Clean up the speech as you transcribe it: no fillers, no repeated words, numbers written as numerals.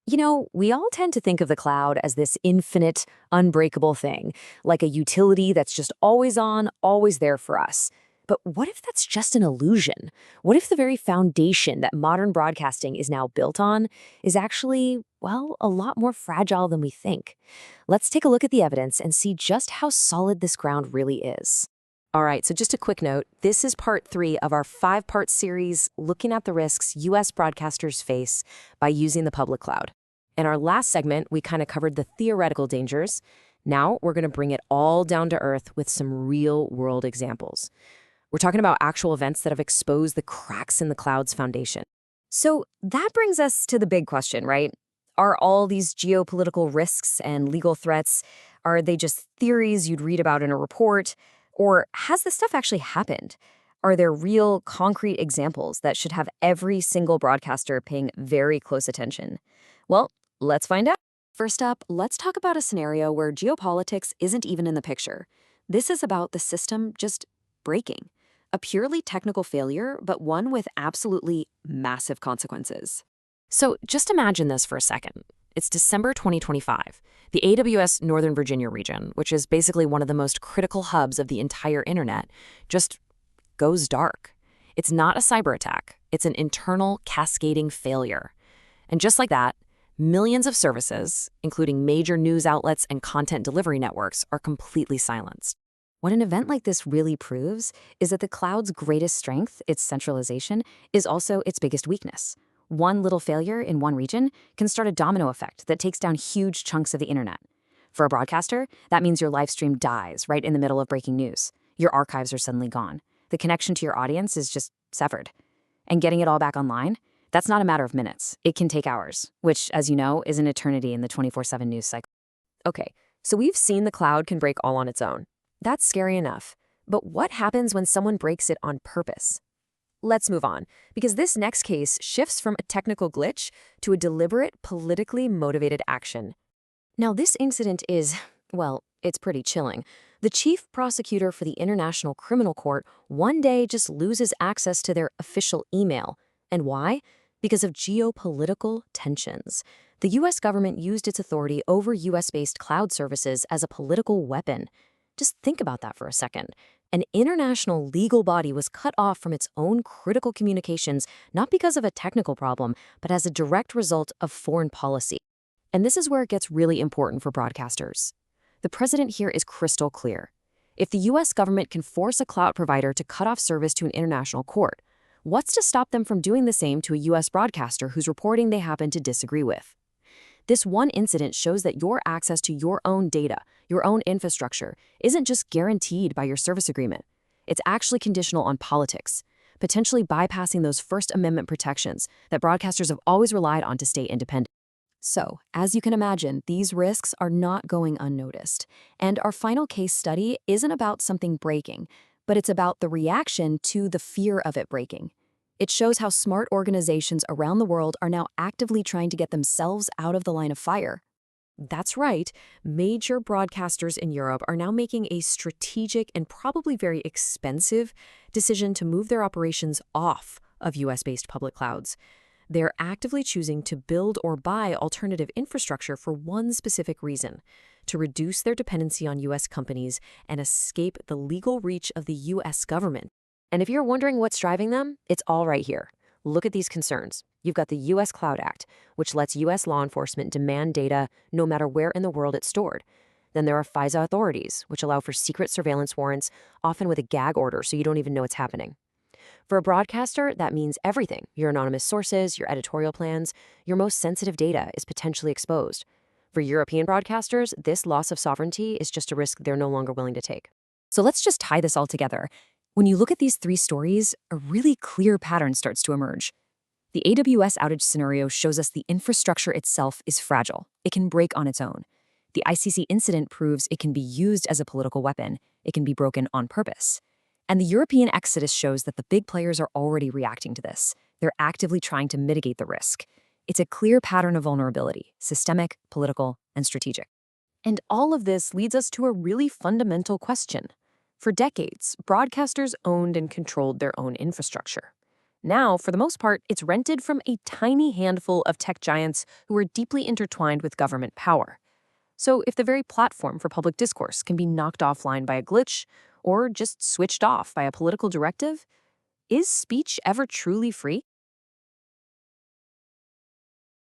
We all tend to think of the cloud as this infinite, unbreakable thing, like a utility that's just always on, always there for us. But what if that's just an illusion? What if the very foundation that modern broadcasting is now built on is actually, well, a lot more fragile than we think? Let's take a look at the evidence and see just how solid this ground really is. All right, so just a quick note. This is part 3 of our 5-part series looking at the risks U.S. broadcasters face by using the public cloud. In our last segment, we kind of covered the theoretical dangers. Now we're going to bring it all down to earth with some real-world examples. We're talking about actual events that have exposed the cracks in the cloud's foundation. So that brings us to the big question, right? Are all these geopolitical risks and legal threats, are they just theories you'd read about in a report? Or has this stuff actually happened? Are there real, concrete examples that should have every single broadcaster paying very close attention? Well, let's find out. First up, let's talk about a scenario where geopolitics isn't even in the picture. This is about the system just breaking. A purely technical failure, but one with absolutely massive consequences. So just imagine this for a second. It's December 2025. The AWS Northern Virginia region, which is basically one of the most critical hubs of the entire internet, just goes dark. It's not a cyber attack. It's an internal cascading failure. And just like that, millions of services, including major news outlets and content delivery networks, are completely silenced. What an event like this really proves is that the cloud's greatest strength, its centralization, is also its biggest weakness. One little failure in one region can start a domino effect that takes down huge chunks of the internet. For a broadcaster, that means your live stream dies right in the middle of breaking news. Your archives are suddenly gone. The connection to your audience is just severed. And getting it all back online, that's not a matter of minutes. It can take hours, which, as you know, is an eternity in the 24/7 news cycle. Okay, so we've seen the cloud can break all on its own. That's scary enough. But what happens when someone breaks it on purpose? Let's move on, because this next case shifts from a technical glitch to a deliberate, politically motivated action. Now, this incident is, well, it's pretty chilling. The chief prosecutor for the International Criminal Court one day just loses access to their official email. And why? Because of geopolitical tensions. The U.S. government used its authority over U.S.-based cloud services as a political weapon. Just think about that for a second. An international legal body was cut off from its own critical communications, not because of a technical problem, but as a direct result of foreign policy. And this is where it gets really important for broadcasters. The precedent here is crystal clear. If the U.S. government can force a cloud provider to cut off service to an international court, what's to stop them from doing the same to a U.S. broadcaster whose reporting they happen to disagree with? This one incident shows that your access to your own data, your own infrastructure, isn't just guaranteed by your service agreement. It's actually conditional on politics, potentially bypassing those First Amendment protections that broadcasters have always relied on to stay independent. So, as you can imagine, these risks are not going unnoticed. And our final case study isn't about something breaking, but it's about the reaction to the fear of it breaking. It shows how smart organizations around the world are now actively trying to get themselves out of the line of fire. That's right. Major broadcasters in Europe are now making a strategic and probably very expensive decision to move their operations off of US-based public clouds. They're actively choosing to build or buy alternative infrastructure for one specific reason: to reduce their dependency on US companies and escape the legal reach of the US government. And if you're wondering what's driving them, it's all right here. Look at these concerns. You've got the U.S. Cloud Act, which lets U.S. law enforcement demand data no matter where in the world it's stored. Then there are FISA authorities, which allow for secret surveillance warrants, often with a gag order so you don't even know it's happening. For a broadcaster, that means everything. Your anonymous sources, your editorial plans, your most sensitive data is potentially exposed. For European broadcasters, this loss of sovereignty is just a risk they're no longer willing to take. So let's just tie this all together. When you look at these 3 stories, a really clear pattern starts to emerge. The AWS outage scenario shows us the infrastructure itself is fragile. It can break on its own. The ICC incident proves it can be used as a political weapon. It can be broken on purpose. And the European exodus shows that the big players are already reacting to this. They're actively trying to mitigate the risk. It's a clear pattern of vulnerability: systemic, political, and strategic. And all of this leads us to a really fundamental question. For decades, broadcasters owned and controlled their own infrastructure. Now, for the most part, it's rented from a tiny handful of tech giants who are deeply intertwined with government power. So, if the very platform for public discourse can be knocked offline by a glitch or just switched off by a political directive, is speech ever truly free?